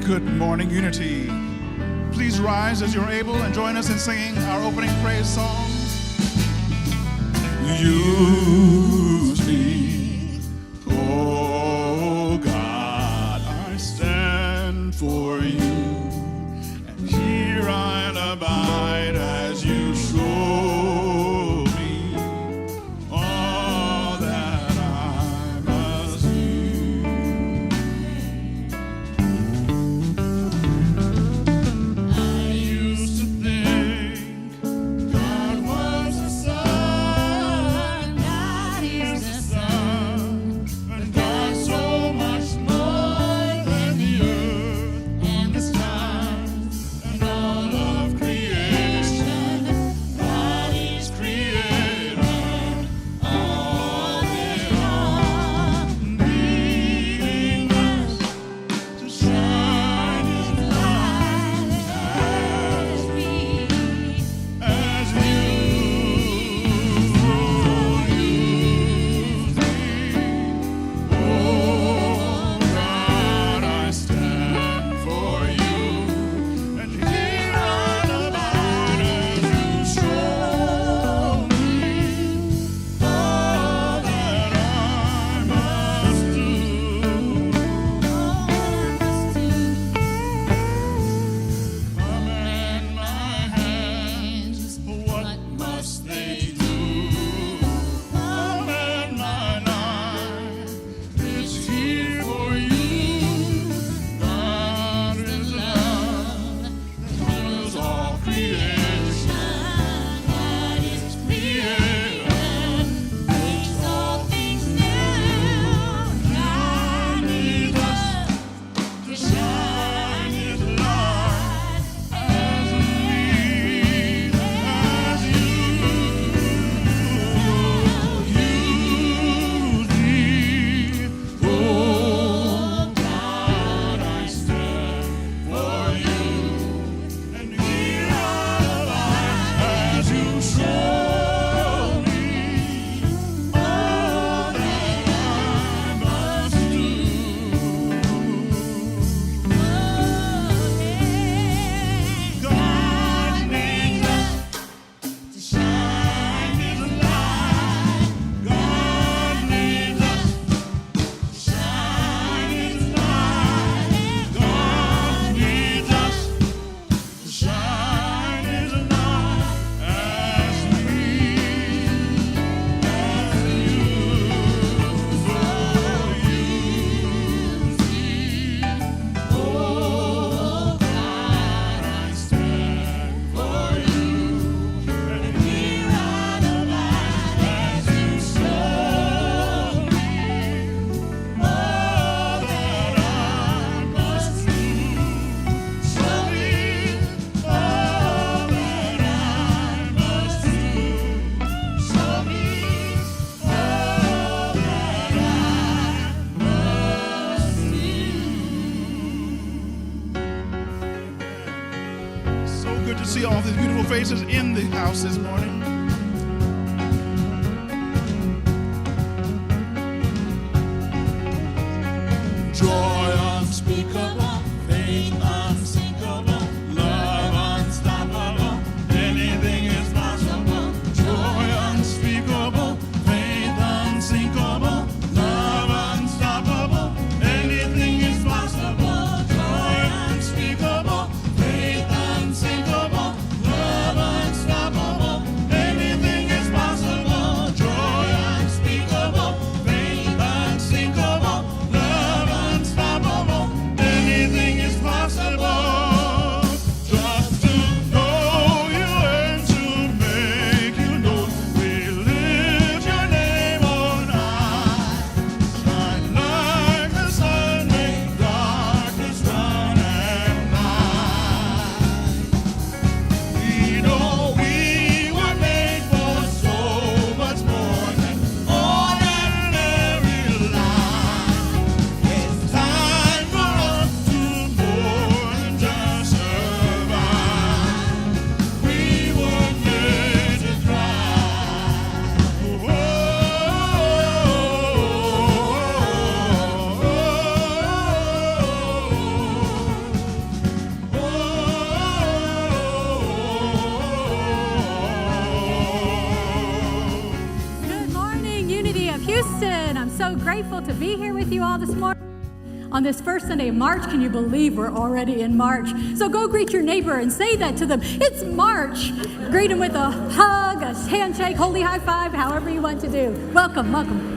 Good morning, Unity. Please rise as you're able and join us in singing our opening praise song. Use me, oh God, I stand for you, and here I'll abide as you show me all that I must do. I used to think God was the sun, God is the sun, and God's so much more than the earth and the stars and all of creation. God is creator, all in all, needing us to shine His light as we, as you use me. Oh God, I stand for you, and here I'll abide as you show me all that I must do. Command my hands, what must they do? Command my life, it's here for you. God is love, that fills all creation. God is creator, makes all things new. God needs us to shine His light as we, as you use me. Oh God, I stand for you, and here I'll abide as you show me all that I must do. God needs us to shine His light. God needs us to shine His light. God needs us to shine His light as we, as you, oh God, I stand for you, and here I'll abide as you show me all that I must do. Show me all that I must do. Show me all that I must do. So good to see all these beautiful faces in the house this morning. Joy unspeakable, faith unsinkable, love unstoppable, anything is possible. Joy unspeakable, faith unsinkable, love unstoppable, anything is possible. Joy unspeakable, faith unsinkable, love unstoppable, anything is possible. Joy unspeakable, faith unsinkable, love unstoppable, anything Houston. I'm so grateful to be here with you all this morning. On this first Sunday of March, can you believe we're already in March? So go greet your neighbor and say that to them. It's March. Greet them with a hug, a handshake, holy high five, however you want to do. Welcome, welcome.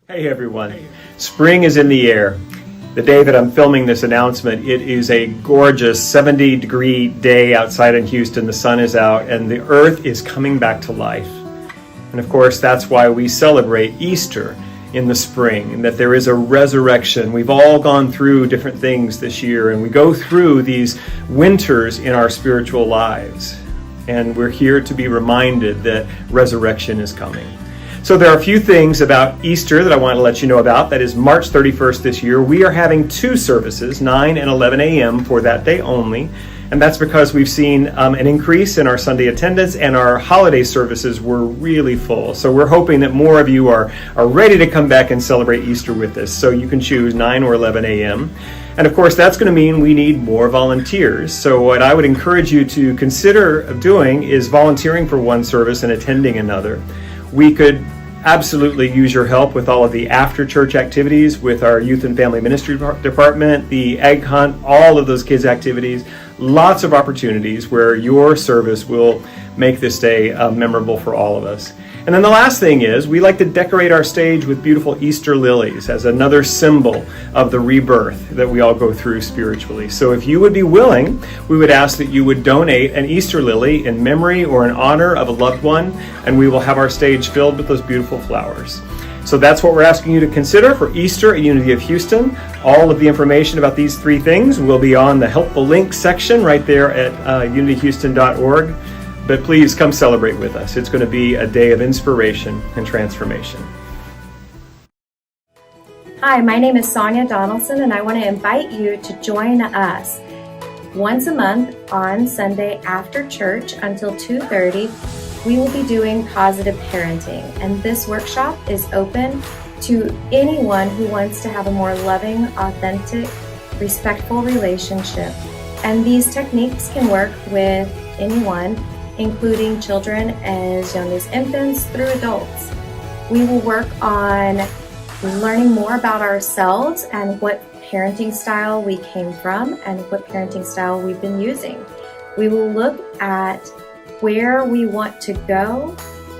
Hey everyone, spring is in the air. The day that I'm filming this announcement, it is a gorgeous 70-degree day outside in Houston. The sun is out and the earth is coming back to life. And of course, that's why we celebrate Easter in the spring, and that there is a resurrection. We've all gone through different things this year, and we go through these winters in our spiritual lives. And we're here to be reminded that resurrection is coming. So there are a few things about Easter that I want to let you know about. That is March 31st this year. We are having two services, 9 and 11 a.m. for that day only. And that's because we've seen an increase in our Sunday attendance, and our holiday services were really full. So we're hoping that more of you are ready to come back and celebrate Easter with us. So you can choose 9 or 11 a.m. And of course, that's going to mean we need more volunteers. So what I would encourage you to consider doing is volunteering for one service and attending another. We could absolutely use your help with all of the after church activities with our youth and family ministry department, the egg hunt, all of those kids activities. Lots of opportunities where your service will make this day memorable for all of us. And then the last thing is, we like to decorate our stage with beautiful Easter lilies as another symbol of the rebirth that we all go through spiritually. So if you would be willing, we would ask that you would donate an Easter lily in memory or in honor of a loved one, and we will have our stage filled with those beautiful flowers. So that's what we're asking you to consider for Easter at Unity of Houston. All of the information about these three things will be on the helpful links section right there at unityhouston.org. But please come celebrate with us. It's going to be a day of inspiration and transformation. Hi, my name is Sonia Donaldson, and I want to invite you to join us once a month on Sunday after church until 2:30. We will be doing positive parenting, and this workshop is open to anyone who wants to have a more loving, authentic, respectful relationship. And these techniques can work with anyone, including children as young as infants through adults. We will work on learning more about ourselves and what parenting style we came from and what parenting style we've been using. We will look at where we want to go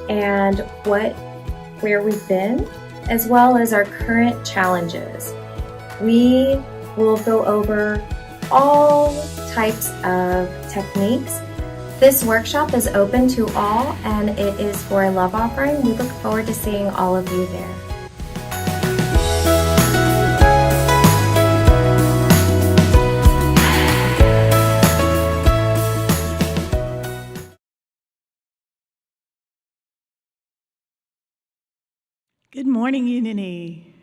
and where we've been, as well as our current challenges. We will go over all types of techniques. This workshop is open to all, and it is for a love offering. We look forward to seeing all of you there. Good morning, Unity.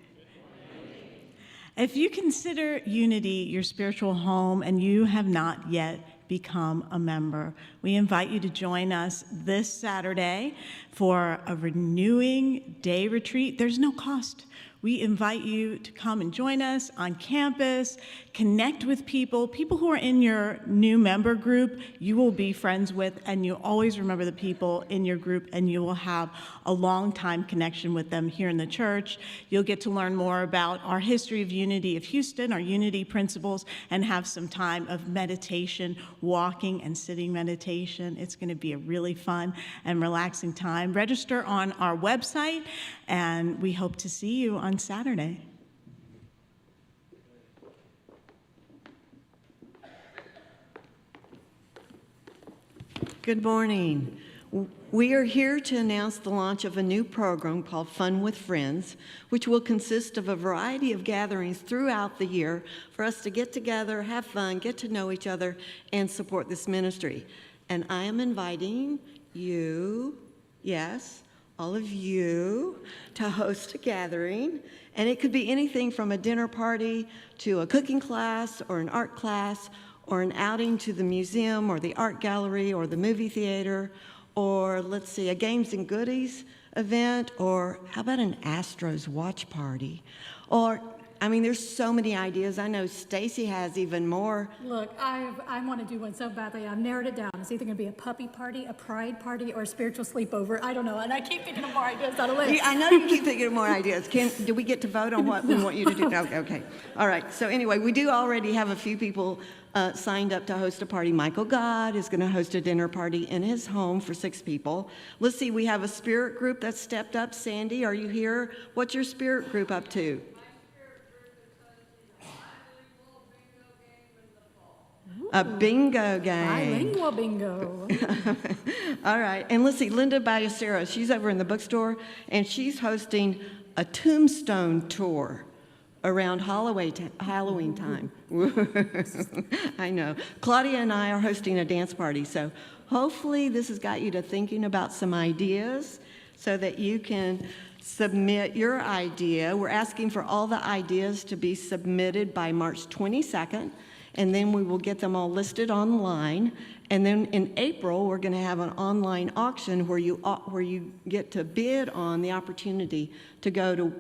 If you consider Unity your spiritual home and you have not yet become a member, we invite you to join us this Saturday for a renewing day retreat. There's no cost. We invite you to come and join us on campus, connect with people who are in your new member group you will be friends with, and you always remember the people in your group, and you will have a long time connection with them here in the church. You'll get to learn more about our history of Unity of Houston, our Unity principles, and have some time of meditation, walking and sitting meditation. It's going to be a really fun and relaxing time. Register on our website, and we hope to see you on Saturday. Good morning. We are here to announce the launch of a new program called Fun with Friends, which will consist of a variety of gatherings throughout the year for us to get together, have fun, get to know each other, and support this ministry. And I am inviting you, yes, all of you, to host a gathering. And it could be anything from a dinner party to a cooking class or an art class or an outing to the museum or the art gallery or the movie theater, or let's see, a games and goodies event, or how about an Astros watch party? Or, I mean, there's so many ideas. I know Stacy has even more. Look, I want to do one so badly. I've narrowed it down. It's either going to be a puppy party, a pride party, or a spiritual sleepover. I don't know, and I keep thinking of more ideas on the list. I know you keep thinking of more ideas. Do we get to vote on what we want you to do? Okay. All right. So anyway, we do already have a few people signed up to host a party. Michael God is going to host a dinner party in his home for 6 people. Let's see, we have a spirit group that's stepped up. Sandy, are you here? What's your spirit group up to? A bingo game. Bilingual bingo. All right. And let's see, Linda Ballesteros, she's over in the bookstore, and she's hosting a tombstone tour around Halloween time. I know. Claudia and I are hosting a dance party, so hopefully this has got you to thinking about some ideas so that you can submit your idea. We're asking for all the ideas to be submitted by March 22nd. And then we will get them all listed online. And then in April, we're going to have an online auction where you get to bid on the opportunity to go to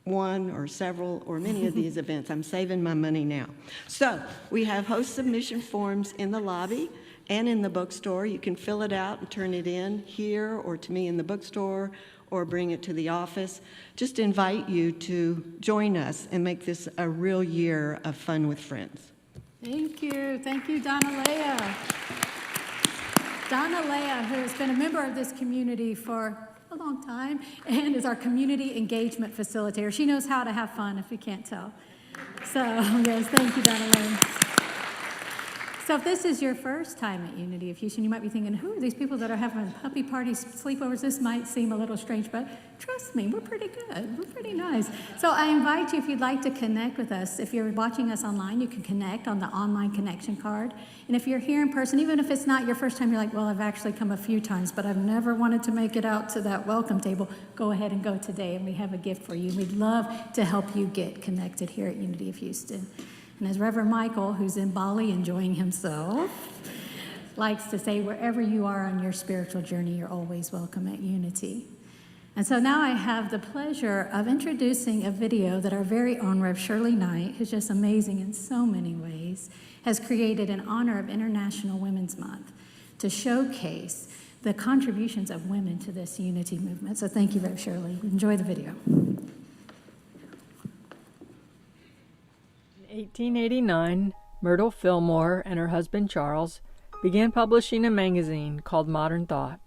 one or several or many of these events. I'm saving my money now. So we have host submission forms in the lobby and in the bookstore. You can fill it out and turn it in here or to me in the bookstore or bring it to the office. Just invite you to join us and make this a real year of fun with friends. Thank you, Donna Leah. Donna Leah, who has been a member of this community for a long time and is our community engagement facilitator. She knows how to have fun, if you can't tell. So, yes, thank you, Donna Leah. So if this is your first time at Unity of Houston, you might be thinking, who are these people that are having puppy parties, sleepovers? This might seem a little strange, but trust me, we're pretty good. We're pretty nice. So I invite you, if you'd like to connect with us, if you're watching us online, you can connect on the online connection card. And if you're here in person, even if it's not your first time, you're like, well, I've actually come a few times, but I've never wanted to make it out to that welcome table, go ahead and go today, and we have a gift for you. We'd love to help you get connected here at Unity of Houston. And as Reverend Michael, who's in Bali enjoying himself, likes to say, wherever you are on your spiritual journey, you're always welcome at Unity. And so now I have the pleasure of introducing a video that our very own Rev. Shirley Knight, who's just amazing in so many ways, has created in honor of International Women's Month to showcase the contributions of women to this unity movement. So thank you, Rev. Shirley. Enjoy the video. In 1889, Myrtle Fillmore and her husband Charles began publishing a magazine called Modern Thought.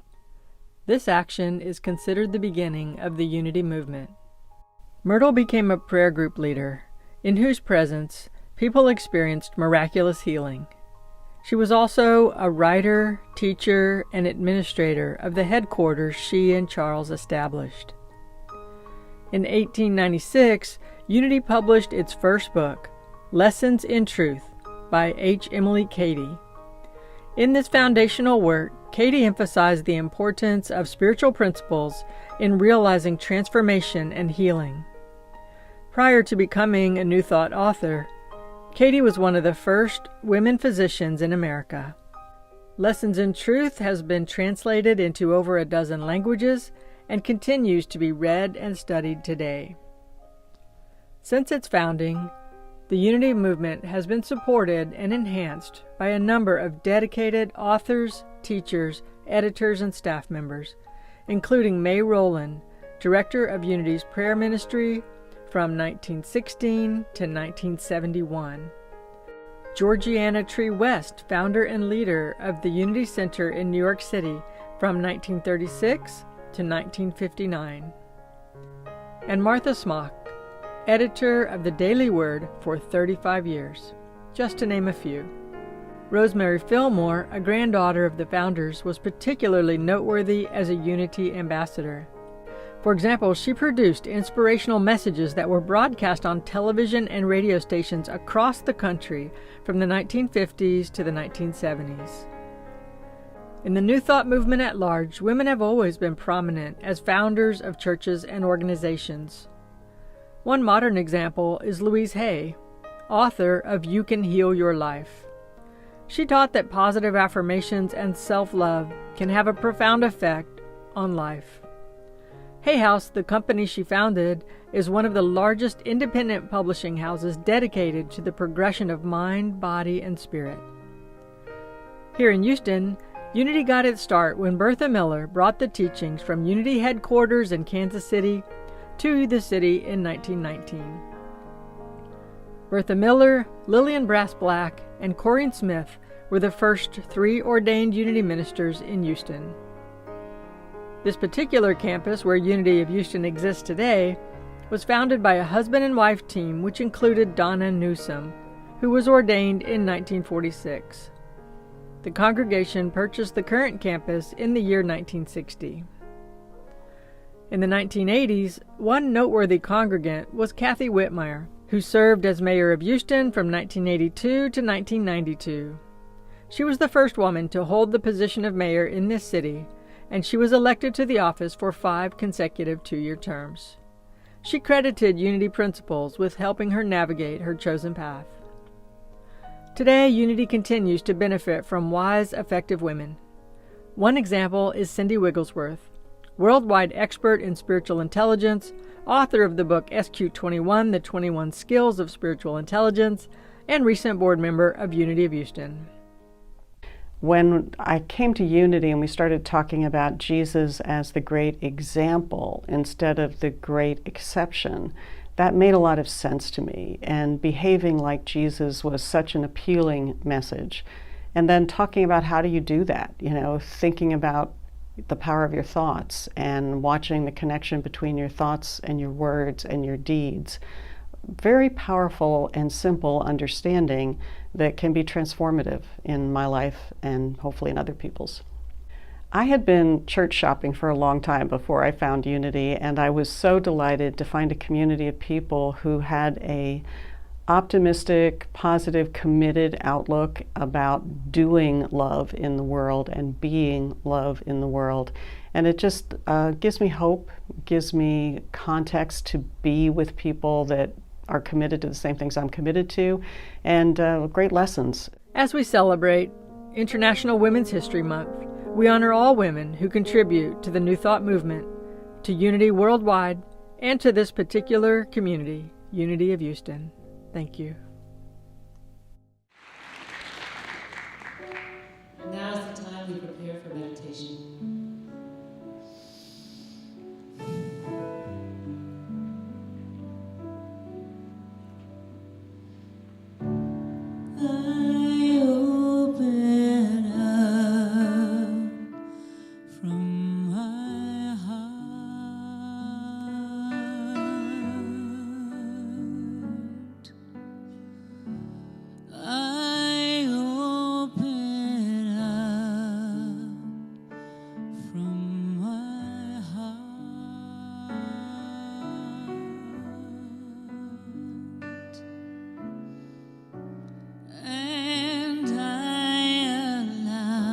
This action is considered the beginning of the Unity movement. Myrtle became a prayer group leader, in whose presence people experienced miraculous healing. She was also a writer, teacher, and administrator of the headquarters she and Charles established. In 1896, Unity published its first book, Lessons in Truth, by H. Emily Cady. In this foundational work, Cady emphasized the importance of spiritual principles in realizing transformation and healing. Prior to becoming a New Thought author, Cady was one of the first women physicians in America. Lessons in Truth has been translated into over a dozen languages and continues to be read and studied today. Since its founding, the Unity movement has been supported and enhanced by a number of dedicated authors, teachers, editors, and staff members, including May Rowland, director of Unity's prayer ministry from 1916 to 1971. Georgiana Tree West, founder and leader of the Unity Center in New York City from 1936 to 1959. And Martha Smock, editor of the Daily Word for 35 years, just to name a few. Rosemary Fillmore, a granddaughter of the founders, was particularly noteworthy as a Unity ambassador. For example, she produced inspirational messages that were broadcast on television and radio stations across the country from the 1950s to the 1970s. In the New Thought movement at large, women have always been prominent as founders of churches and organizations. One modern example is Louise Hay, author of You Can Heal Your Life. She taught that positive affirmations and self-love can have a profound effect on life. Hay House, the company she founded, is one of the largest independent publishing houses dedicated to the progression of mind, body, and spirit. Here in Houston, Unity got its start when Bertha Miller brought the teachings from Unity headquarters in Kansas City to the city in 1919. Bertha Miller, Lillian Brass Black, and Corrine Smith were the first 3 ordained Unity ministers in Houston. This particular campus, where Unity of Houston exists today, was founded by a husband and wife team which included Donna Newsom, who was ordained in 1946. The congregation purchased the current campus in the year 1960. In the 1980s, one noteworthy congregant was Kathy Whitmire, who served as mayor of Houston from 1982 to 1992. She was the first woman to hold the position of mayor in this city, and she was elected to the office for 5 consecutive 2-year terms. She credited Unity principles with helping her navigate her chosen path. Today, Unity continues to benefit from wise, effective women. One example is Cindy Wigglesworth, worldwide expert in spiritual intelligence, author of the book SQ21, The 21 Skills of Spiritual Intelligence, and recent board member of Unity of Houston. When I came to Unity and we started talking about Jesus as the great example instead of the great exception, that made a lot of sense to me. And behaving like Jesus was such an appealing message. And then talking about how do you do that, thinking about the power of your thoughts and watching the connection between your thoughts and your words and your deeds. Very powerful and simple understanding that can be transformative in my life and hopefully in other people's. I had been church shopping for a long time before I found Unity, and I was so delighted to find a community of people who had a optimistic, positive, committed outlook about doing love in the world and being love in the world. And it just gives me hope, gives me context to be with people that are committed to the same things I'm committed to, and great lessons. As we celebrate International Women's History Month, we honor all women who contribute to the New Thought movement, to Unity worldwide and to this particular community, Unity of Houston. Thank you. Now is the time we prepare for meditation. I open up from my heart. I open up from my heart. And I allow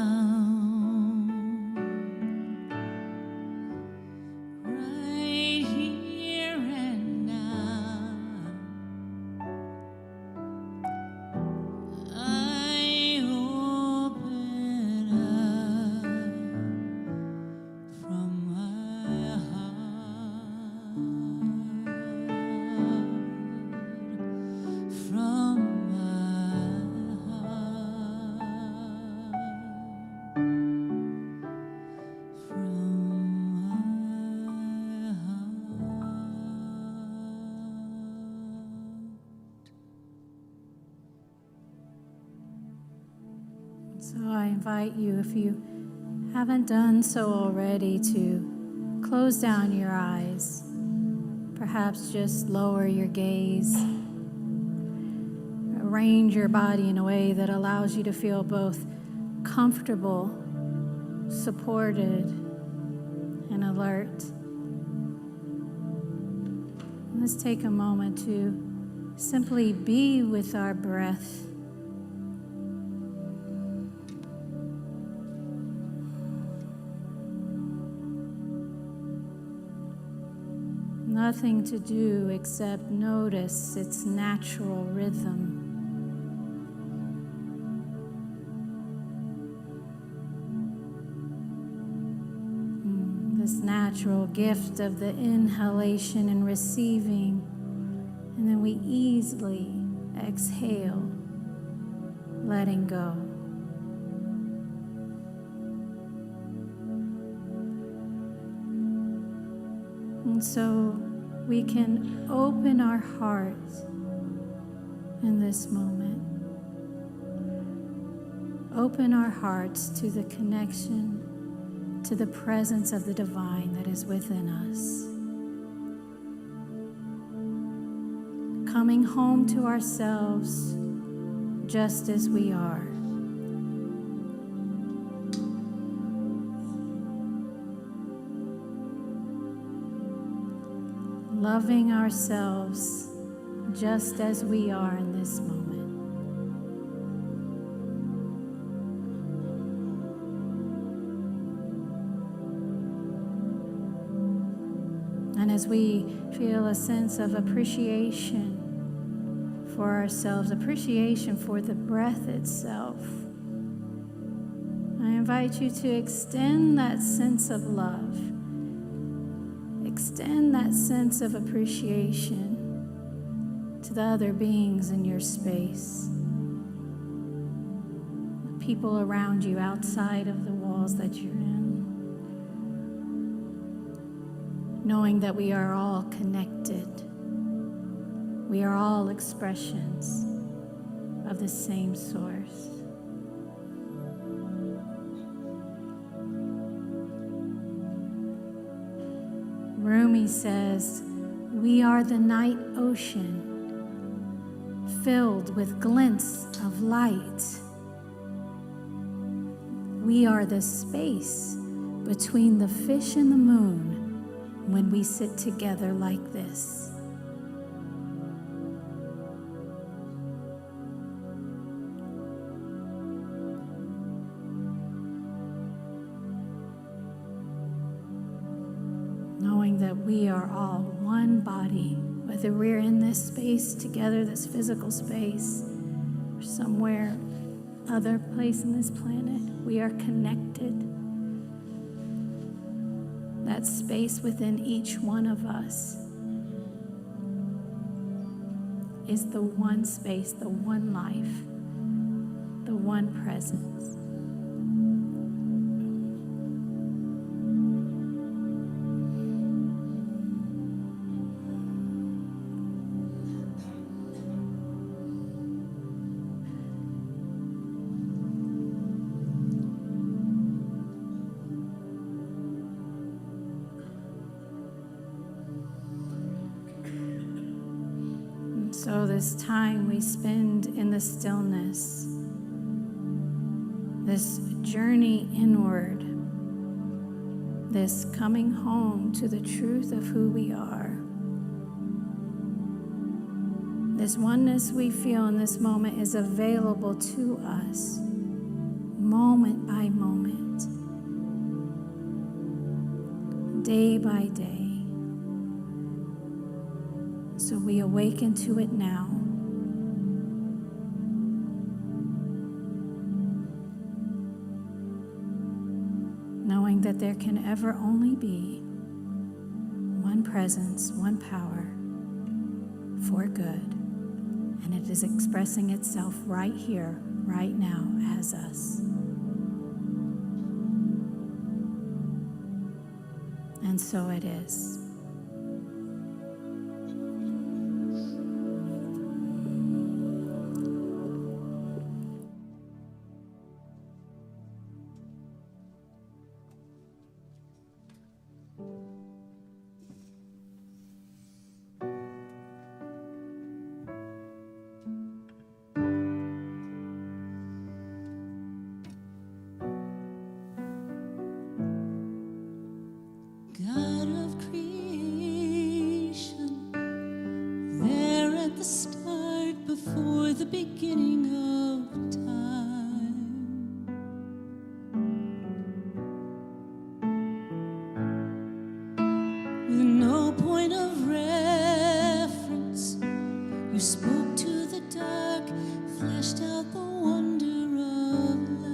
right here and now. I open up from my heart. From So I invite you, if you haven't done so already, to close down your eyes. Perhaps just lower your gaze. Arrange your body in a way that allows you to feel both comfortable, supported, and alert. Let's take a moment to simply be with our breath. Nothing to do except notice its natural rhythm. This natural gift of the inhalation and receiving, and then we easily exhale, letting go. And so we can open our hearts in this moment. Open our hearts to the connection, to the presence of the divine that is within us. Coming home to ourselves just as we are. Loving ourselves just as we are in this moment. And as we feel a sense of appreciation for ourselves, appreciation for the breath itself, I invite you to extend that sense of love. Extend that sense of appreciation to the other beings in your space, the people around you outside of the walls that you're in, knowing that we are all connected. We are all expressions of the same source. Rumi says, we are the night ocean, filled with glints of light. We are the space between the fish and the moon when we sit together like this. Knowing that we are all one body, whether we're in this space together, this physical space, or somewhere other place in this planet, we are connected. that space within each one of us is the one space, the one life, the one presence. So this time we spend in the stillness, this journey inward, this coming home to the truth of who we are, this oneness we feel in this moment is available to us moment by moment, day by day. So we awaken to it now. Knowing that there can ever only be one presence, one power for good. And it is expressing itself right here, right now, as us. And so it is. God of creation, there at the start, before the beginning of time, with no point of reference, you spoke to the dark, fleshed out the wonder of light.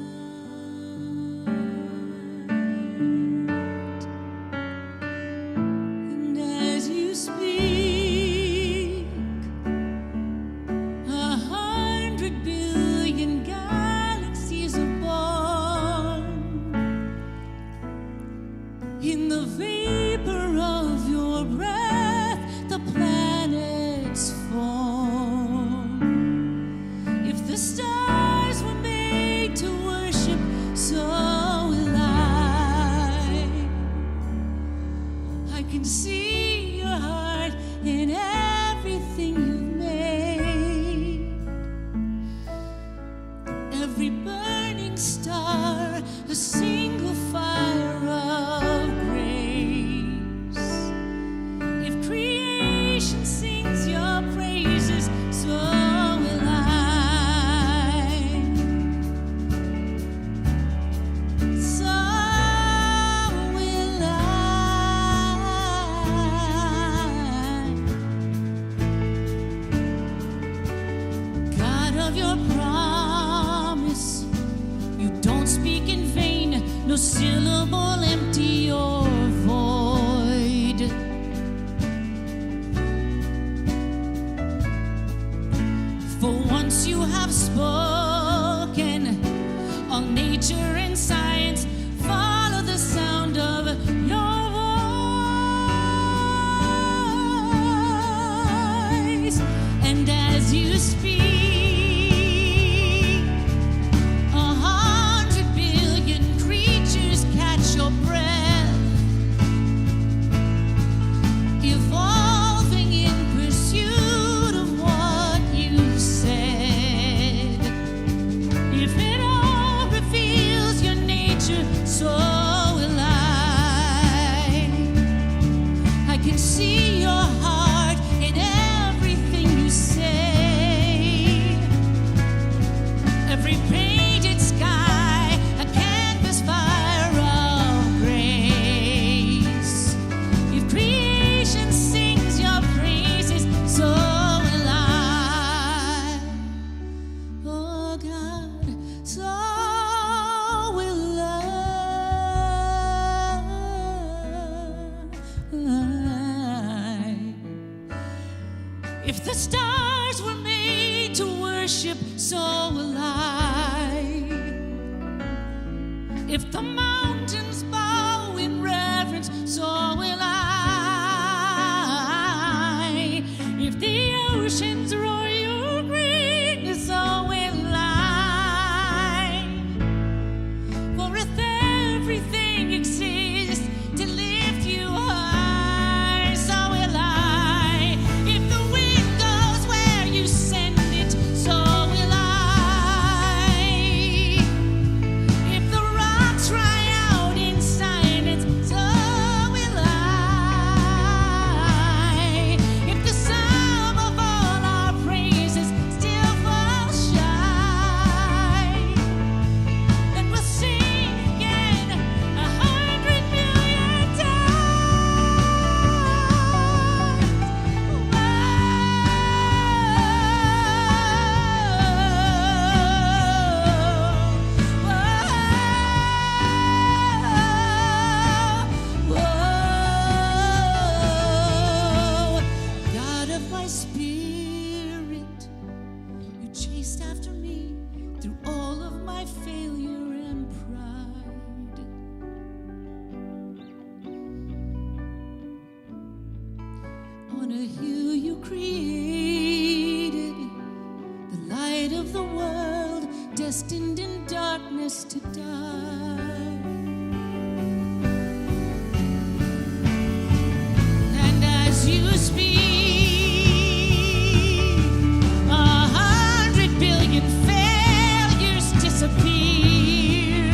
Speak, 100 billion galaxies are born in the vapor of your breath. The planets form. If the stars were made to worship, so will I can see heart in everything you've made. Every burning star, a single fire of grace. If creation sings your praises, so will I. So will I. Of your promise, you don't speak in vain, no syllable empty or void. For once you have spoken, all nature and science follow the sound of your voice. And as you speak, your breath, evolving in pursuit of what you said. If it all reveals your nature, so will I can see your heart in everything you say. If the stars were made to worship, so will I. If the mountains bow in reverence, so will I. If the oceans roar your greatness, so will I. For if everything exists to lift you high, so will I. If the wind goes where you send it, so will I. If the rocks cry out in silence, so will I. If the sum of all our praises still falls shy, then we'll sing again 100 million times. God of my spirit, you chased after me through all of my failure and pride. On a hill you created, the light of the world, destined in darkness to die. And as you speak, 100 billion failures disappear.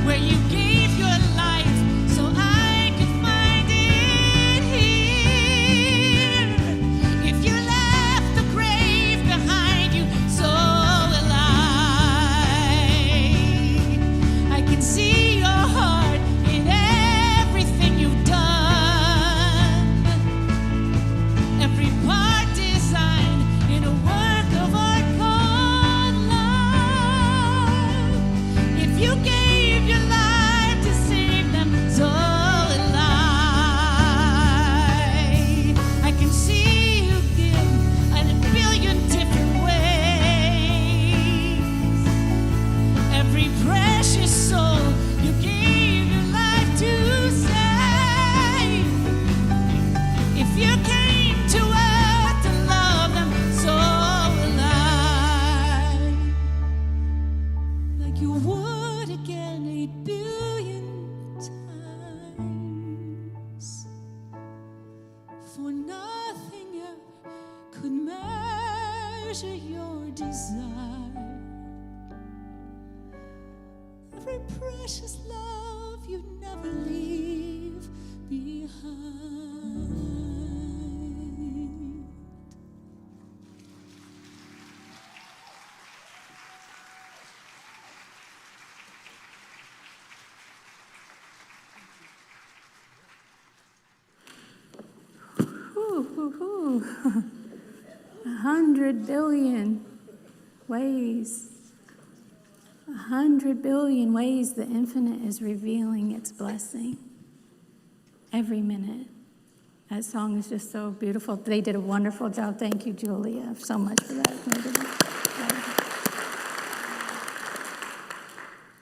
Where you gave your life so I could find it here. If you left the grave behind you, so will I can see your heart in everything you've done. Every part designed in a work of art called love. If you gave your life to save them, so will I can see you give in a billion different ways. Every precious soul you gave your life to save. If you came to earth to love them, so will I. Like you would again 8 billion times. For nothing ever could measure your desire. Every precious love you never leave behind. Ooh, ooh, ooh. 100 billion ways. 100 billion ways the infinite is revealing its blessing every minute. That song is just so beautiful. They did a wonderful job. Thank you, Julia, so much for that.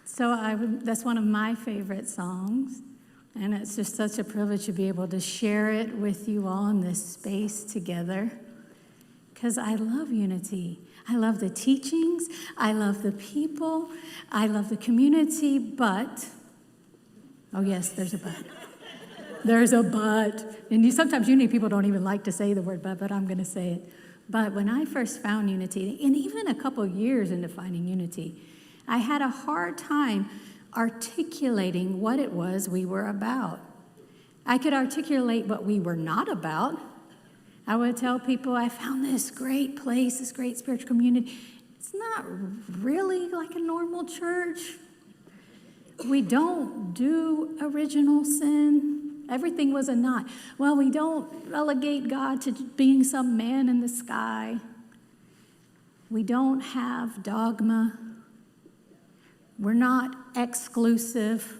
So that's one of my favorite songs. And it's just such a privilege to be able to share it with you all in this space together. Because I love unity. I love the teachings. I love the people. I love the community. But, oh yes, there's a but. There's a but. And sometimes unity people don't even like to say the word but I'm going to say it. But when I first found unity, and even a couple years into finding unity, I had a hard time articulating what it was we were about. I could articulate what we were not about. I would tell people I found this great place, this great spiritual community. It's not really like a normal church. We don't do original sin. Everything was a not. Well, we don't relegate God to being some man in the sky. We don't have dogma. We're not exclusive.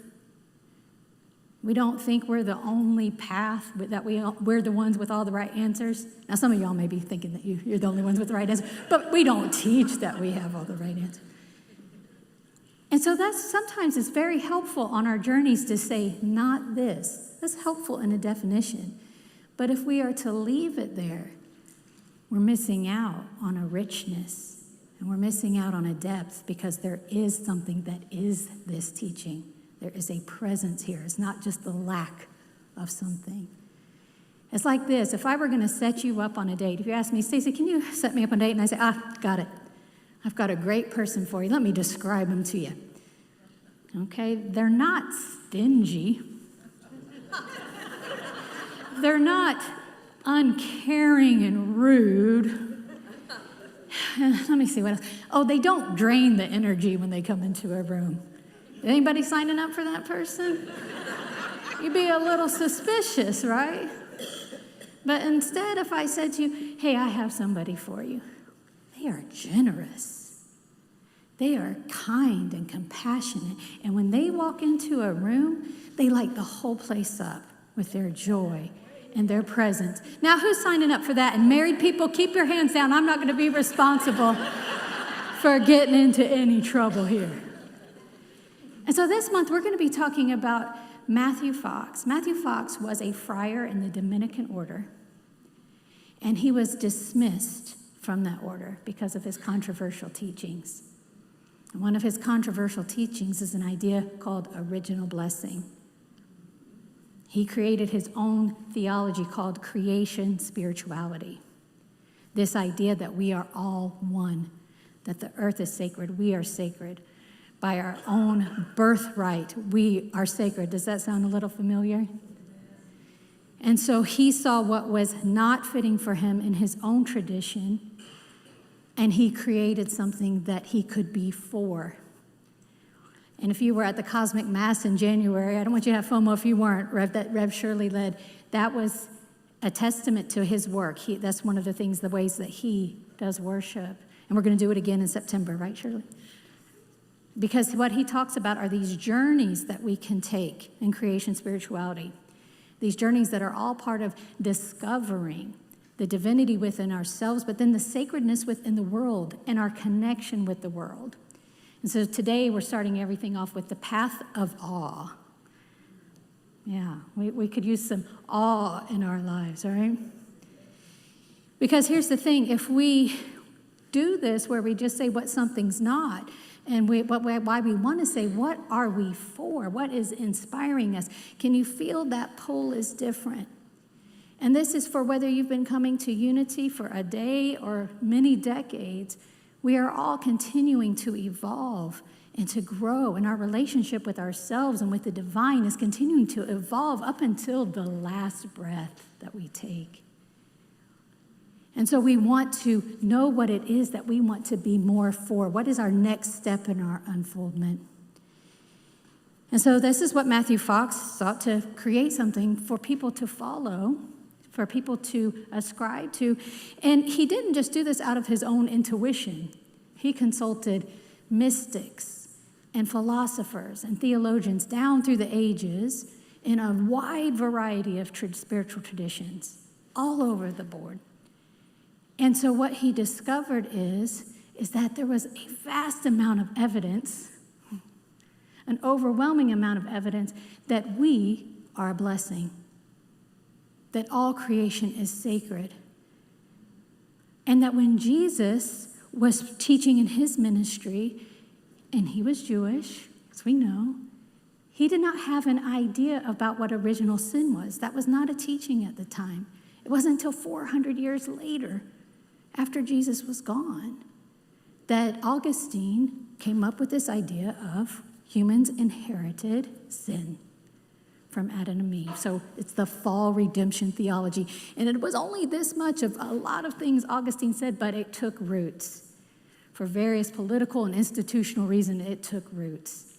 We don't think we're the only path, but that we're the ones with all the right answers. Now, some of y'all may be thinking that you're the only ones with the right answer, but we don't teach that we have all the right answers. And so sometimes it's very helpful on our journeys to say, not this. That's helpful in a definition. But if we are to leave it there, we're missing out on a richness, and we're missing out on a depth, because there is something that is this teaching. There is a presence here. It's not just the lack of something. It's like this. If I were going to set you up on a date, if you asked me, Stacy, can you set me up on a date? And I say, got it. I've got a great person for you. Let me describe them to you. Okay? They're not stingy. They're not uncaring and rude. Let me see what else. Oh, they don't drain the energy when they come into a room. Anybody signing up for that person? You'd be a little suspicious, right? But instead, if I said to you, hey, I have somebody for you, they are generous. They are kind and compassionate. And when they walk into a room, they light the whole place up with their joy and their presence. Now, who's signing up for that? And married people, keep your hands down. I'm not going to be responsible for getting into any trouble here. And so this month, we're going to be talking about Matthew Fox. Matthew Fox was a friar in the Dominican order, and he was dismissed from that order because of his controversial teachings. And one of his controversial teachings is an idea called original blessing. He created his own theology called creation spirituality. This idea that we are all one, that the earth is sacred, we are sacred. By our own birthright, we are sacred. Does that sound a little familiar? And so he saw what was not fitting for him in his own tradition, and he created something that he could be for. And if you were at the Cosmic Mass in January, I don't want you to have FOMO if you weren't, that Rev Shirley led, that was a testament to his work. That's one of the ways that he does worship. And we're going to do it again in September, right, Shirley? Because what he talks about are these journeys that we can take in creation spirituality. These journeys that are all part of discovering the divinity within ourselves, but then the sacredness within the world and our connection with the world. And so today we're starting everything off with the path of awe. Yeah, we could use some awe in our lives, all right? Because here's the thing, if we do this where we just say what something's not, and why we want to say, what are we for? What is inspiring us? Can you feel that pull is different? And this is for whether you've been coming to Unity for a day or many decades. We are all continuing to evolve and to grow, and our relationship with ourselves and with the divine is continuing to evolve up until the last breath that we take. And so we want to know what it is that we want to be more for. What is our next step in our unfoldment? And so this is what Matthew Fox sought to create, something for people to follow, for people to ascribe to. And he didn't just do this out of his own intuition. He consulted mystics and philosophers and theologians down through the ages in a wide variety of spiritual traditions, all over the board. And so what he discovered is that there was a vast amount of evidence, an overwhelming amount of evidence, that we are a blessing, that all creation is sacred. And that when Jesus was teaching in his ministry, and he was Jewish, as we know, he did not have an idea about what original sin was. That was not a teaching at the time. It wasn't until 400 years later, after Jesus was gone, that Augustine came up with this idea of humans inherited sin from Adam and Eve. So it's the fall redemption theology. And it was only this much of a lot of things Augustine said, but it took roots. For various political and institutional reasons, it took roots.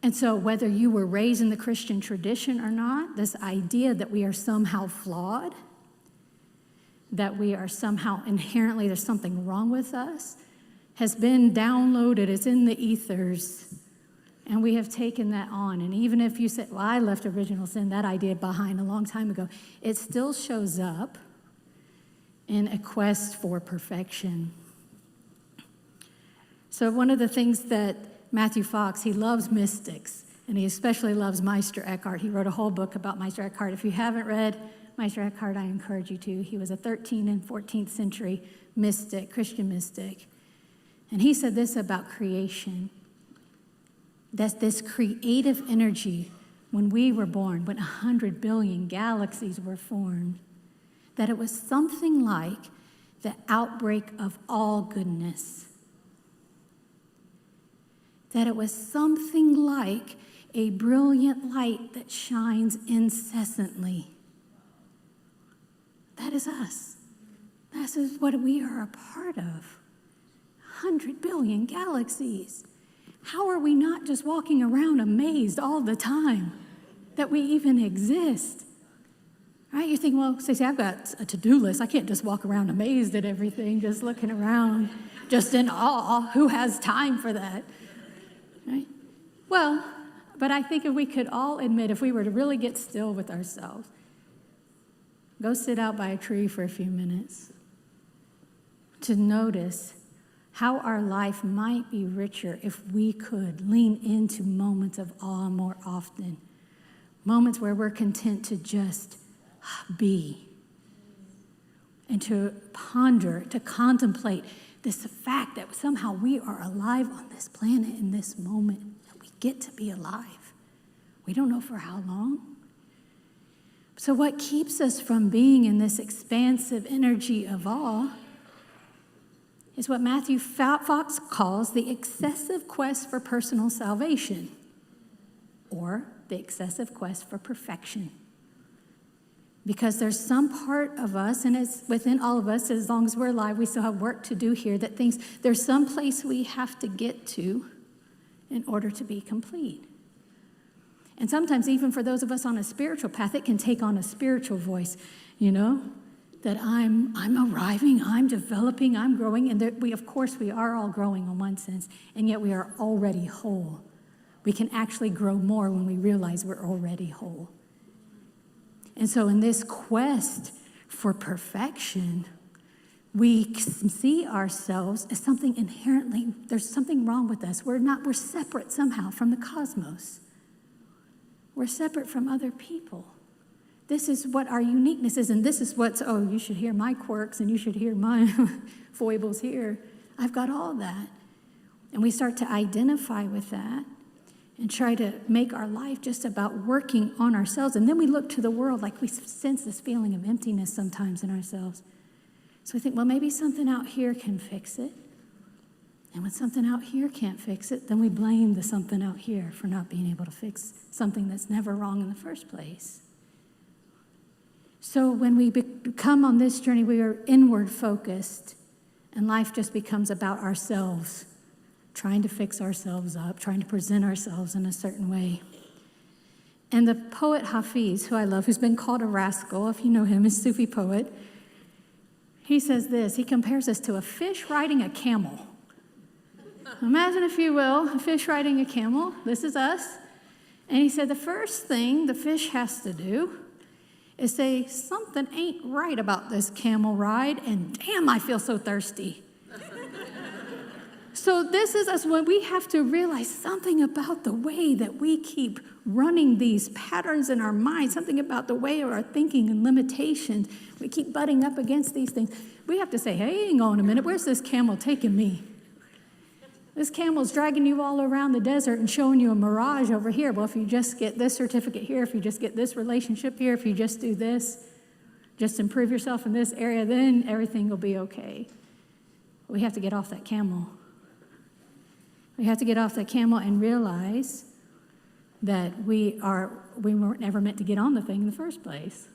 And so whether you were raised in the Christian tradition or not, this idea that we are somehow flawed, that we are somehow inherently, there's something wrong with us, has been downloaded. It's in the ethers. And we have taken that on. And even if you said, well, I left original sin, that idea behind a long time ago, it still shows up in a quest for perfection. So one of the things that Matthew Fox, he loves mystics, and he especially loves Meister Eckhart. He wrote a whole book about Meister Eckhart. If you haven't read Meister Eckhart, I encourage you to. He was a 13th and 14th century mystic, Christian mystic. And he said this about creation, that this creative energy, when we were born, when 100 billion galaxies were formed, that it was something like the outbreak of all goodness. That it was something like a brilliant light that shines incessantly. That is us. This is what we are a part of. 100 billion galaxies. How are we not just walking around amazed all the time that we even exist? Right? You think, well, Stacey, I've got a to-do list. I can't just walk around amazed at everything, just looking around, just in awe. Who has time for that? Right? Well, but I think if we could all admit, if we were to really get still with ourselves, go sit out by a tree for a few minutes to notice how our life might be richer if we could lean into moments of awe more often, moments where we're content to just be and to ponder, to contemplate this fact that somehow we are alive on this planet in this moment, that we get to be alive. We don't know for how long. So what keeps us from being in this expansive energy of awe is what Matthew Fox calls the excessive quest for personal salvation, or the excessive quest for perfection. Because there's some part of us, and it's within all of us, as long as we're alive, we still have work to do here, that thinks there's some place we have to get to in order to be complete. And sometimes even for those of us on a spiritual path, it can take on a spiritual voice, that I'm arriving, I'm developing, I'm growing, and we are all growing in one sense, and yet we are already whole. We can actually grow more when we realize we're already whole. And so in this quest for perfection, we see ourselves as something inherently, there's something wrong with us. We're separate somehow from the cosmos. We're separate from other people. This is what our uniqueness is, and this is you should hear my quirks and you should hear my foibles here. I've got all that. And we start to identify with that and try to make our life just about working on ourselves. And then we look to the world like we sense this feeling of emptiness sometimes in ourselves. So we think, well, maybe something out here can fix it. And when something out here can't fix it, then we blame the something out here for not being able to fix something that's never wrong in the first place. So when we come on this journey, we are inward focused, and life just becomes about ourselves, trying to fix ourselves up, trying to present ourselves in a certain way. And the poet Hafiz, who I love, who's been called a rascal, if you know him, a Sufi poet, he says this, he compares us to a fish riding a camel. Imagine, if you will, a fish riding a camel. This is us. And he said the first thing the fish has to do is say, something ain't right about this camel ride, and damn, I feel so thirsty. So this is us when we have to realize something about the way that we keep running these patterns in our minds, something about the way of our thinking and limitations. We keep butting up against these things. We have to say, hey, hang on a minute, where's this camel taking me? This camel's dragging you all around the desert and showing you a mirage over here. Well, if you just get this certificate here, if you just get this relationship here, if you just do this, just improve yourself in this area, then everything will be okay. We have to get off that camel. We have to get off that camel and realize that we weren't ever meant to get on the thing in the first place.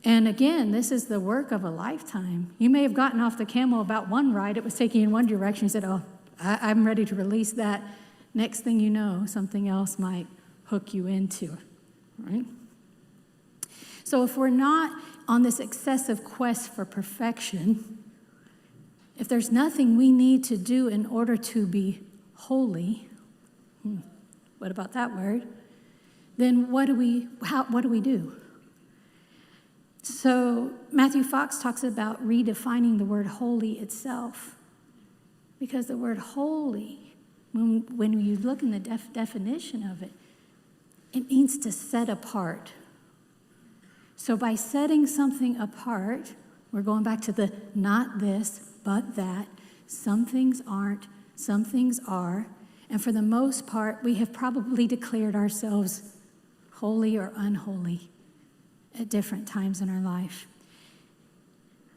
And again, this is the work of a lifetime. You may have gotten off the camel about one ride. It was taking you in one direction. You said, I'm ready to release that. Next thing you know, something else might hook you into it, right? So if we're not on this excessive quest for perfection, if there's nothing we need to do in order to be holy, What about that word? Then what do we do? So Matthew Fox talks about redefining the word holy itself. Because the word holy, when you look in the definition of it, it means to set apart. So by setting something apart, we're going back to the not this, but that. Some things aren't, some things are. And for the most part, we have probably declared ourselves holy or unholy at different times in our life.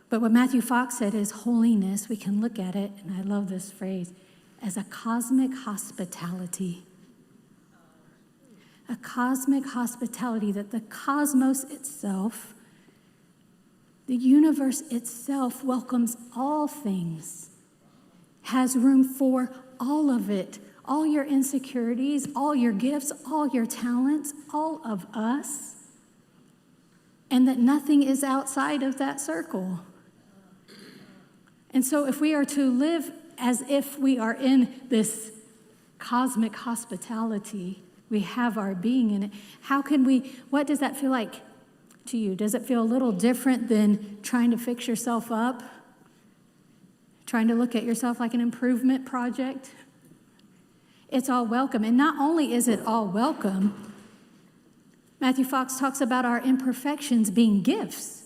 But what Matthew Fox said is holiness, we can look at it, and I love this phrase, as a cosmic hospitality. A cosmic hospitality that the cosmos itself, the universe itself welcomes all things, has room for all of it, all your insecurities, all your gifts, all your talents, all of us, and that nothing is outside of that circle. And so if we are to live as if we are in this cosmic hospitality, we have our being in it, what does that feel like to you? Does it feel a little different than trying to fix yourself up? Trying to look at yourself like an improvement project? It's all welcome. And not only is it all welcome, Matthew Fox talks about our imperfections being gifts.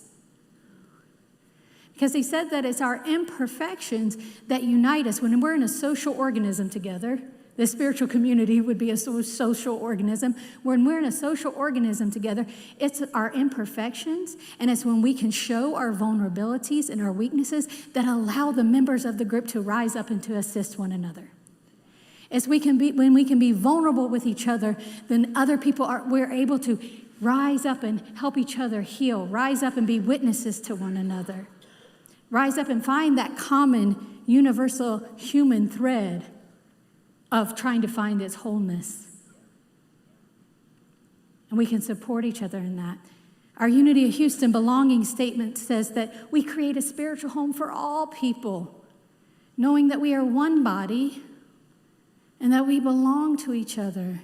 Because he said that it's our imperfections that unite us. When we're in a social organism together, the spiritual community would be a social organism. When we're in a social organism together, it's our imperfections, and it's when we can show our vulnerabilities and our weaknesses that allow the members of the group to rise up and to assist one another. When we can be vulnerable with each other, then other people we're able to rise up and help each other heal, rise up and be witnesses to one another. Rise up and find that common, universal human thread of trying to find its wholeness. And we can support each other in that. Our Unity of Houston belonging statement says that we create a spiritual home for all people, knowing that we are one body and that we belong to each other.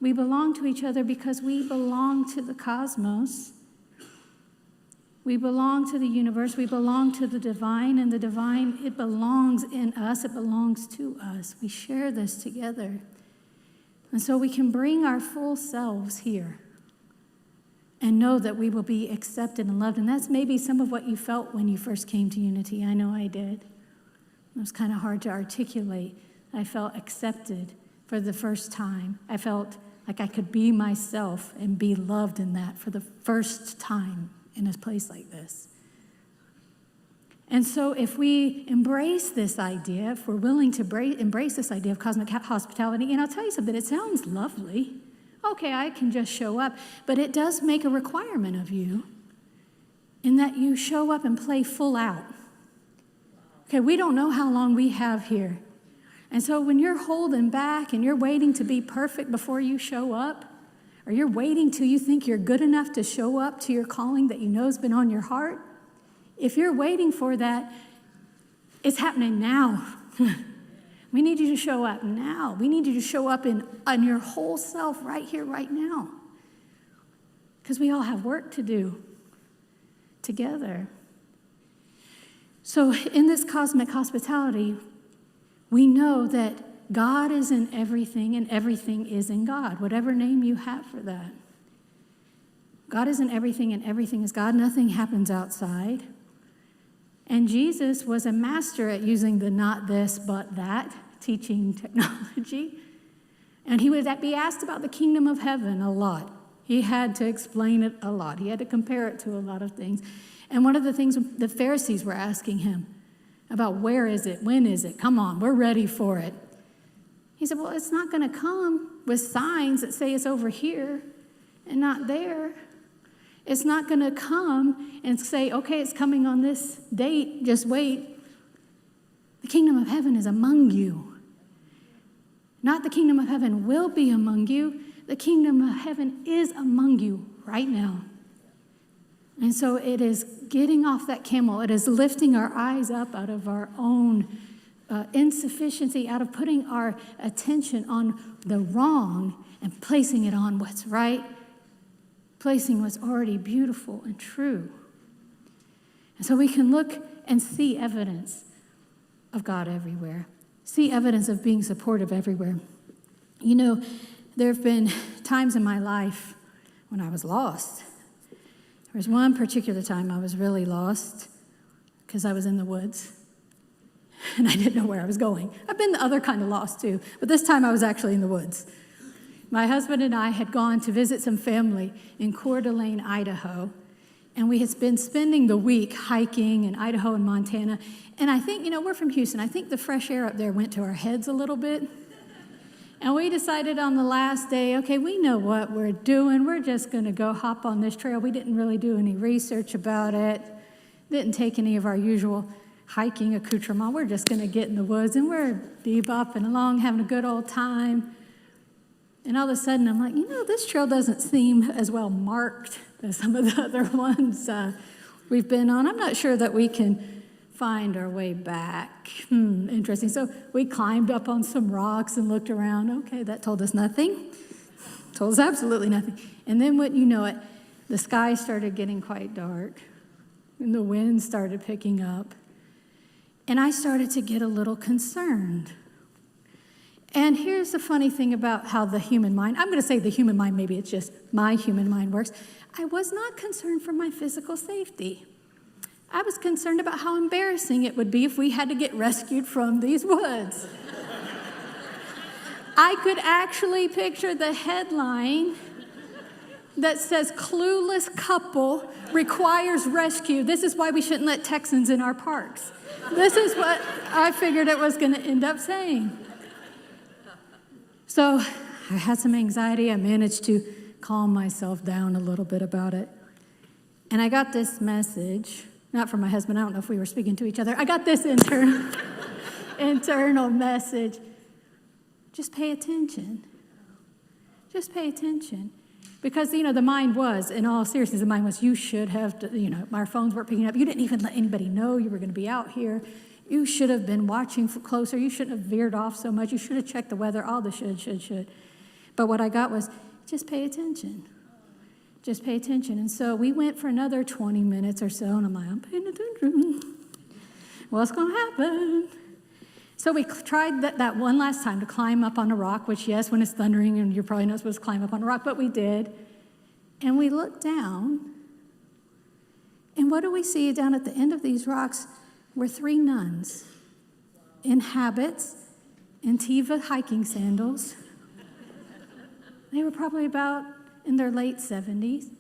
We belong to each other because we belong to the cosmos. We belong to the universe, we belong to the divine, and the divine, it belongs in us, it belongs to us. We share this together. And so we can bring our full selves here and know that we will be accepted and loved. And that's maybe some of what you felt when you first came to Unity. I know I did. It was kind of hard to articulate. I felt accepted for the first time. I felt like I could be myself and be loved in that for the first time in a place like this. And so if we embrace this idea, if we're willing to embrace this idea of cosmic hospitality, and I'll tell you something, it sounds lovely. Okay, I can just show up, but it does make a requirement of you in that you show up and play full out. Okay, we don't know how long we have here. And so when you're holding back and you're waiting to be perfect before you show up, or you're waiting till you think you're good enough to show up to your calling that you know has been on your heart, if you're waiting for that, it's happening now. We need you to show up now. We need you to show up on your whole self right here, right now. Because we all have work to do together. So in this cosmic hospitality, we know that God is in everything and everything is in God, whatever name you have for that. God is in everything and everything is God. Nothing happens outside. And Jesus was a master at using the not this, but that teaching technology. And he would be asked about the kingdom of heaven a lot. He had to explain it a lot. He had to compare it to a lot of things. And one of the things the Pharisees were asking him about, where is it? When is it? Come on, we're ready for it. He said, well, it's not going to come with signs that say it's over here and not there. It's not going to come and say, okay, it's coming on this date, just wait. The kingdom of heaven is among you. Not the kingdom of heaven will be among you. The kingdom of heaven is among you right now. And so it is getting off that camel. It is lifting our eyes up out of our own insufficiency, out of putting our attention on the wrong and placing it on what's right, placing what's already beautiful and true. And so we can look and see evidence of God everywhere, see evidence of being supportive everywhere. You know, there have been times in my life when I was lost. There was one particular time I was really lost because I was in the woods and I didn't know where I was going. I've been the other kind of lost too, but this time I was actually in the woods. My husband and I had gone to visit some family in Coeur d'Alene, Idaho, and we had been spending the week hiking in Idaho and Montana. And I think, you know, we're from Houston. I think the fresh air up there went to our heads a little bit. And we decided on the last day, okay, we know what we're doing. We're just going to go hop on this trail. We didn't really do any research about it. Didn't take any of our usual hiking accoutrement. We're just going to get in the woods, and we're bebopping along, having a good old time. And all of a sudden, I'm like, you know, this trail doesn't seem as well marked as some of the other ones we've been on. I'm not sure that we can find our way back. Interesting. So we climbed up on some rocks and looked around. Okay, that told us nothing. Told us absolutely nothing. And then, what you know it, the sky started getting quite dark, and the wind started picking up. And I started to get a little concerned. And here's the funny thing about how the human mind, I'm going to say the human mind, maybe it's just my human mind works. I was not concerned for my physical safety. I was concerned about how embarrassing it would be if we had to get rescued from these woods. I could actually picture the headline that says, "Clueless couple requires rescue. This is why we shouldn't let Texans in our parks." This is what I figured it was going to end up saying. So I had some anxiety. I managed to calm myself down a little bit about it. And I got this message, not from my husband. I don't know if we were speaking to each other. I got this internal message. Just pay attention. Just pay attention. Because, you know, the mind was, in all seriousness, the mind was, you should have, you know, our phones weren't picking up. You didn't even let anybody know you were going to be out here. You should have been watching closer. You shouldn't have veered off so much. You should have checked the weather, all the should. But what I got was, just pay attention. Just pay attention. And so we went for another 20 minutes or so, and I'm like, I'm paying attention. What's going to happen? So we tried that one last time to climb up on a rock, which, yes, when it's thundering, and you're probably not supposed to climb up on a rock, but we did. And we looked down, and what do we see down at the end of these rocks? Were 3 nuns in habits, in Teva hiking sandals. They were probably about in their late 70s.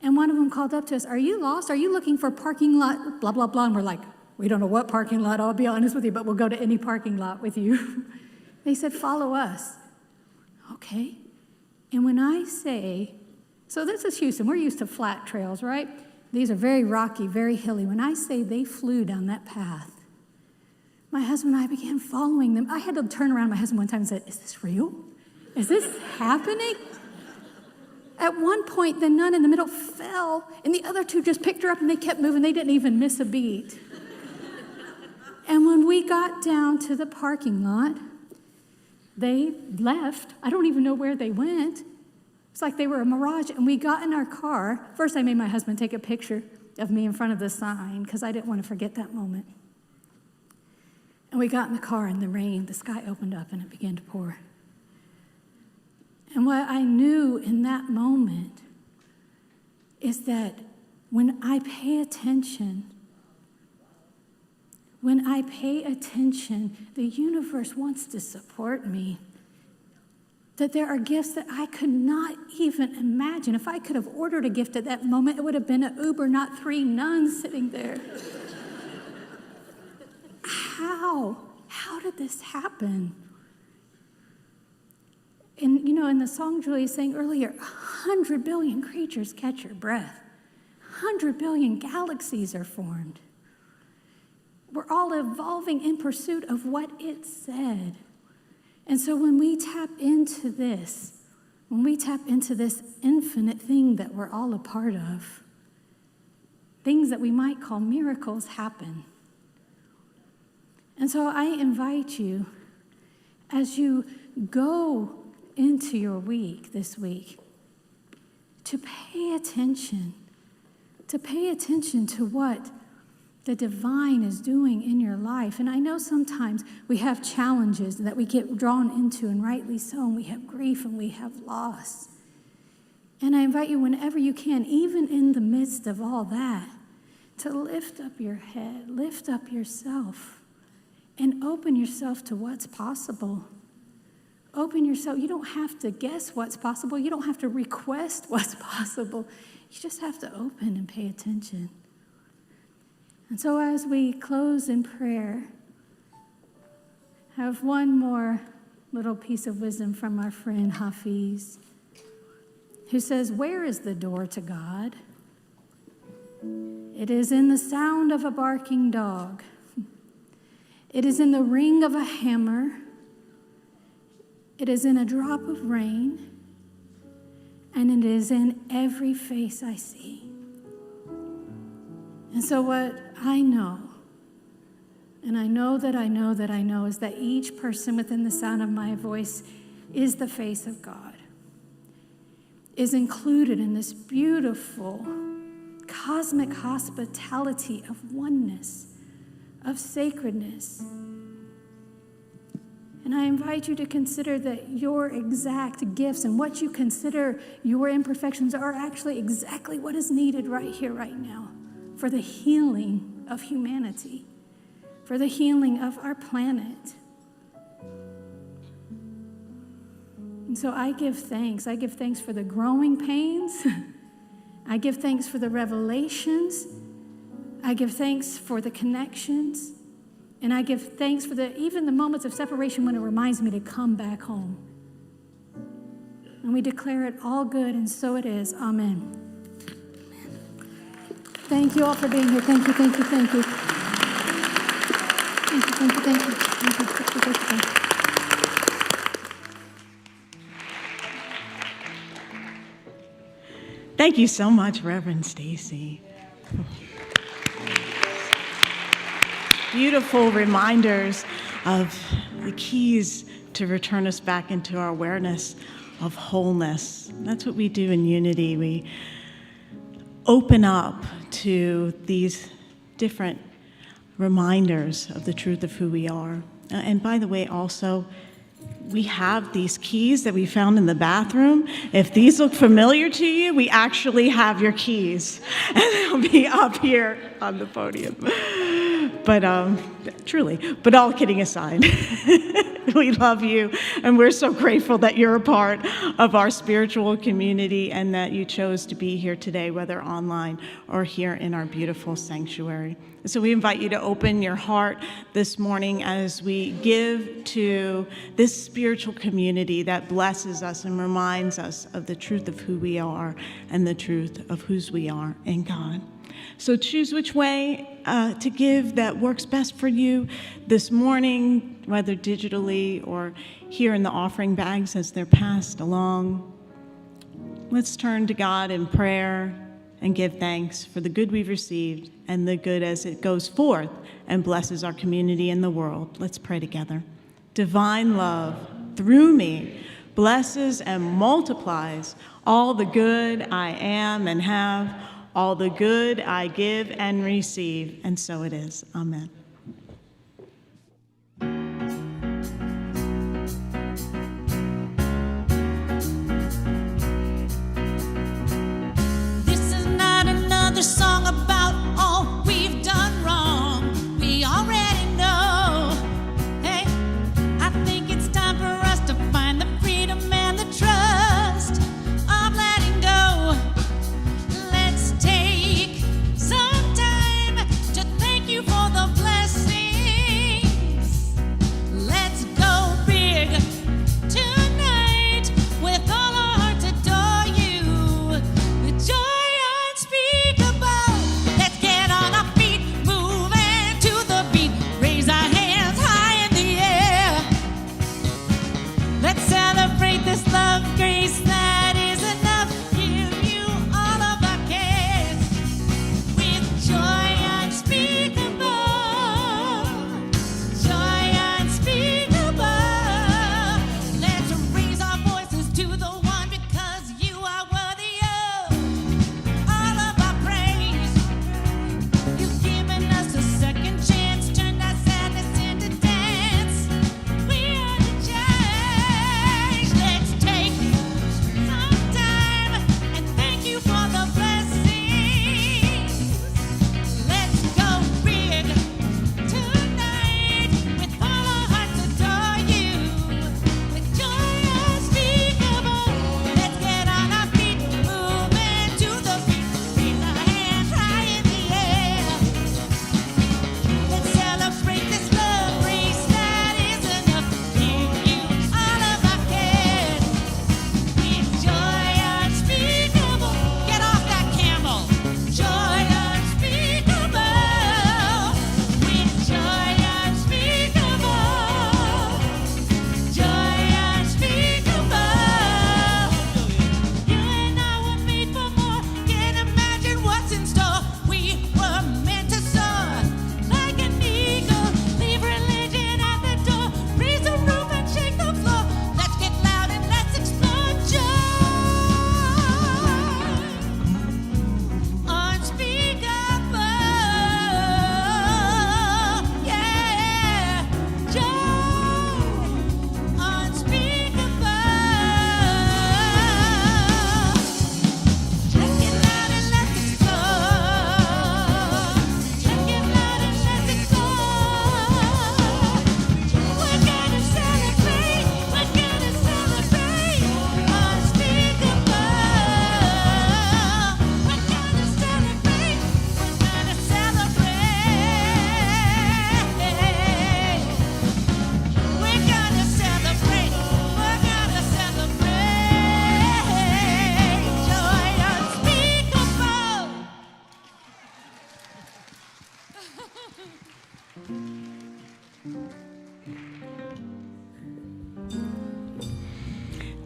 And one of them called up to us, "Are you lost? Are you looking for a parking lot? Blah, blah, blah." And we're like, "We don't know what parking lot, I'll be honest with you, but we'll go to any parking lot with you." They said, "Follow us." Okay. And when I say, so this is Houston, we're used to flat trails, right? These are very rocky, very hilly. When I say they flew down that path, my husband and I began following them. I had to turn around to my husband one time and said, "Is this real? Is this happening?" At one point, the nun in the middle fell, and the other 2 just picked her up, and they kept moving. They didn't even miss a beat. And when we got down to the parking lot, they left. I don't even know where they went. It's like they were a mirage. And we got in our car. First, I made my husband take a picture of me in front of the sign because I didn't want to forget that moment. And we got in the car in the rain. The sky opened up and it began to pour. And what I knew in that moment is that when I pay attention, the universe wants to support me. That there are gifts that I could not even imagine. If I could have ordered a gift at that moment, it would have been an Uber, not 3 nuns sitting there. How? How did this happen? And, you know, in the song Julie sang earlier, 100 billion creatures catch your breath. 100 billion galaxies are formed. We're all evolving in pursuit of what it said. And so when we tap into this infinite thing that we're all a part of, things that we might call miracles happen. And so I invite you, as you go into your week this week, to pay attention to what the divine is doing in your life. And I know sometimes we have challenges that we get drawn into, and rightly so, and we have grief and we have loss. And I invite you, whenever you can, even in the midst of all that, to lift up your head, lift up yourself, and open yourself to what's possible. Open yourself. You don't have to guess what's possible. You don't have to request what's possible. You just have to open and pay attention. And so as we close in prayer, I have one more little piece of wisdom from our friend Hafiz, who says, "Where is the door to God? It is in the sound of a barking dog. It is in the ring of a hammer. It is in a drop of rain. And it is in every face I see." And so what I know, and I know that I know that I know, is that each person within the sound of my voice is the face of God, is included in this beautiful cosmic hospitality of oneness, of sacredness. And I invite you to consider that your exact gifts and what you consider your imperfections are actually exactly what is needed right here, right now, for the healing of humanity, for the healing of our planet. And so I give thanks. I give thanks for the growing pains. I give thanks for the revelations. I give thanks for the connections. And I give thanks for even the moments of separation when it reminds me to come back home. And we declare it all good, and so it is. Amen. Thank you all for being here. Thank you, thank you, thank you. Thank you, thank you, thank you. Thank you, thank you, thank you. Thank you so much, Reverend Stacy. Beautiful reminders of the keys to return us back into our awareness of wholeness. That's what we do in Unity. We open up to these different reminders of the truth of who we are. And by the way, also, we have these keys that we found in the bathroom. If these look familiar to you, we actually have your keys. And they'll be up here on the podium. But truly, but all kidding aside, we love you, and we're so grateful that you're a part of our spiritual community and that you chose to be here today, whether online or here in our beautiful sanctuary. So we invite you to open your heart this morning as we give to this spiritual community that blesses us and reminds us of the truth of who we are and the truth of whose we are in God. So choose which way to give that works best for you this morning, whether digitally or here in the offering bags as they're passed along. Let's turn to God in prayer and give thanks for the good we've received and the good as it goes forth and blesses our community and the world. Let's pray together. Divine love, through me, blesses and multiplies all the good I am and have, all the good I give and receive, and so it is. Amen. This is not another song about all we've done wrong. We already know. Hey, I think it's time for us to find the freedom and the trust of letting go. Let's take some time to thank you for the blessing.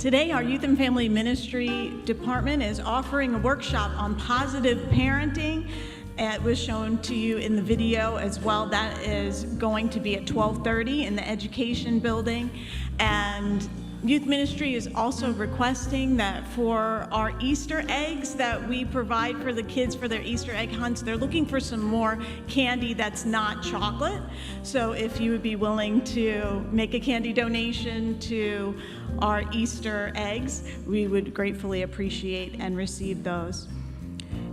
Today, our Youth and Family Ministry Department is offering a workshop on positive parenting. It was shown to you in the video as well. That is going to be at 12:30 in the Education Building. And Youth Ministry is also requesting that for our Easter eggs that we provide for the kids for their Easter egg hunts, they're looking for some more candy that's not chocolate. So if you would be willing to make a candy donation to our Easter eggs, we would gratefully appreciate and receive those.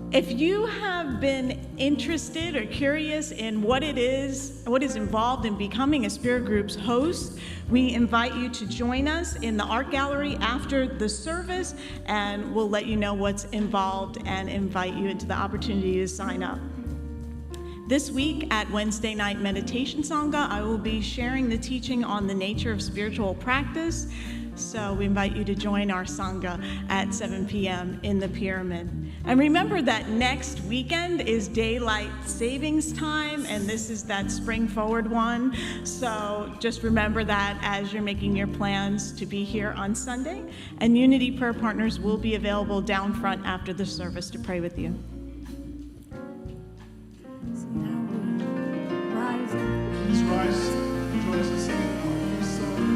If you have been interested or curious in what is involved in becoming a Spirit Group's host, we invite you to join us in the art gallery after the service, and we'll let you know what's involved and invite you into the opportunity to sign up. This week at Wednesday Night Meditation Sangha, I will be sharing the teaching on the nature of spiritual practice. So we invite you to join our Sangha at 7 p.m. in the Pyramid. And remember that next weekend is Daylight Savings Time, and this is that Spring Forward one. So just remember that as you're making your plans to be here on Sunday. And Unity Prayer Partners will be available down front after the service to pray with you. So now we rise. Please rise and join us in singing our peace song.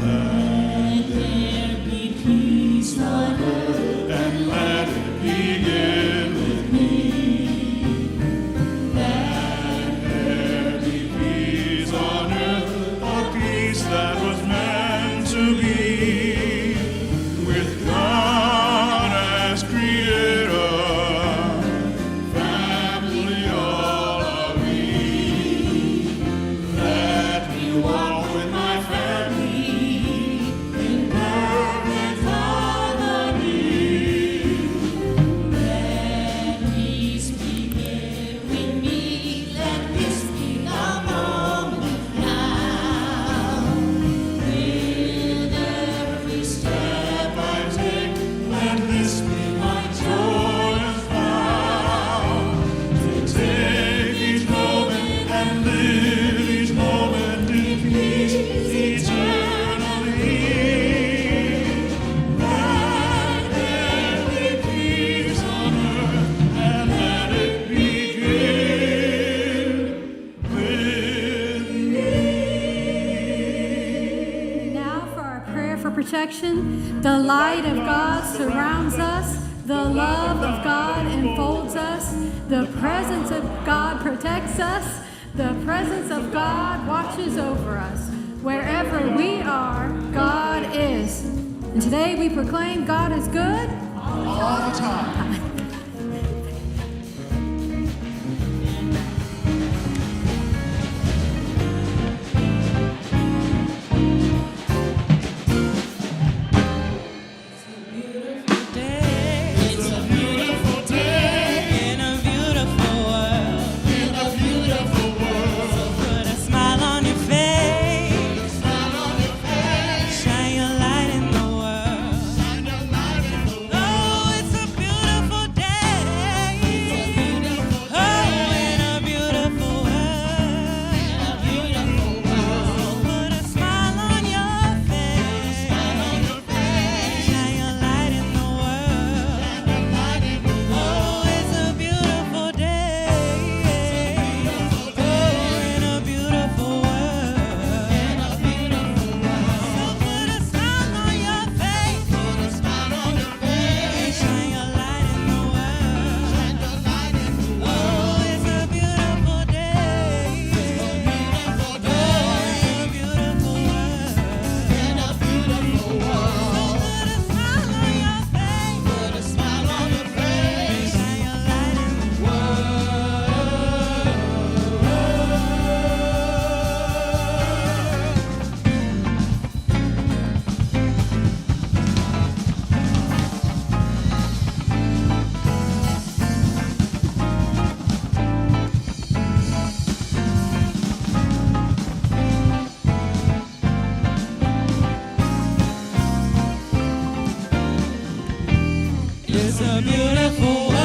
Let there be peace on earth, And let it begin with me. Let there be peace on earth, a peace that was meant to be, with God as creator, family all of me. Let me walk with my family in perfect harmony. Let peace begin with me. Let this be a moment now. With every step I take, let this be my joyous vow, to take each moment and live each moment in peace eternally. Let there be peace on earth, and let it begin with me. Now for our prayer for protection. The light of God surrounds us. The love of God enfolds us. The presence of God protects us. The presence of God watches over us. Wherever we are, God is. And today we proclaim God is good. All the time. It's a beautiful day in a beautiful world. In a beautiful world, Put a smile on your face. smile on your face, Shine your light in the world. shine your light in the world. Oh, it's a beautiful day. Oh, in a beautiful world. Put a smile on your face. Shine your light in the world. Oh, it's a beautiful day. Oh, in a beautiful world. So put a smile on your face. Shine your light in the world. Oh, it's a beautiful day. Oh, in a beautiful world. So put a smile on your face. Shine your light in the It's a beautiful